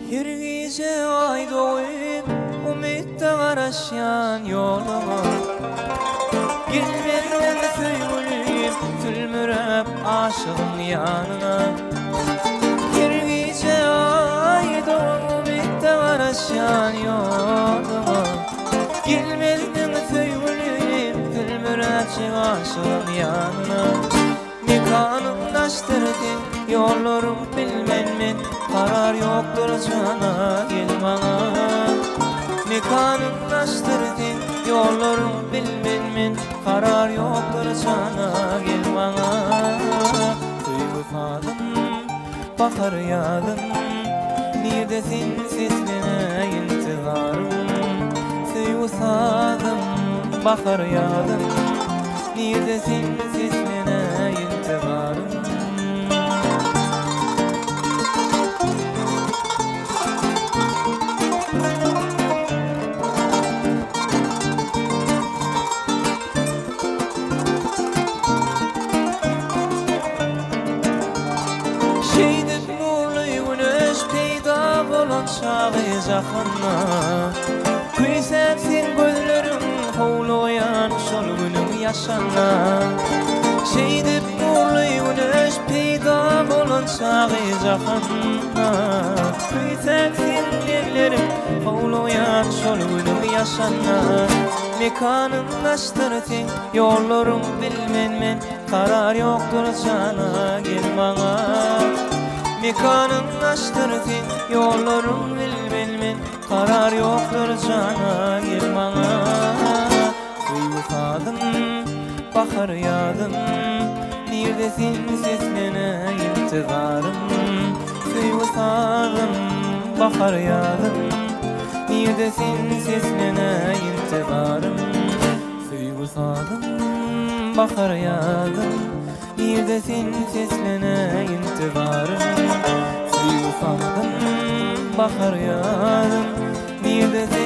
Her gece ay doğup umutda garaşyan yoluma Gilmeden söyleyip tülmürep aşığın yanına Her gece ay doğup umutda garaşyan yoluma Gilmeden söyleyip tülmürep aşığın yanına Mekanımdaştırdın yollarım bilmenmen Karar yoktur cana gel bana Mekanımdaştırdın yollarım bilmenmen Karar yoktur cana gel bana Duygusadım bakar yadım Neredesin seslene intizarım Duygusadım bakar yadım Neredesin seslene intizarım Şeydip nurlu güneş peyda bolan çağı jahanna Küysep sen gözlerim hovlayan şol günüm yaşanna Şeydip nurlu güneş peyda bolan çağı jahanna Küysep sen ellerim hovlayan şol günüm yaşanna Mekanımdaştırdın yollarım bilmenmen Karar yoktur cana gel bana Mekanımdaştırdın yollarım bilmenmen Karar yoktur cana gel bana Duygusadım bakar yadım Neredesin seslene intizarım Duygusadım bakar yadım Neredesin seslene intizarım Duygusadım bakar yadım Neredesin seslene intizarım Duygusadım bakar yadım Neredesin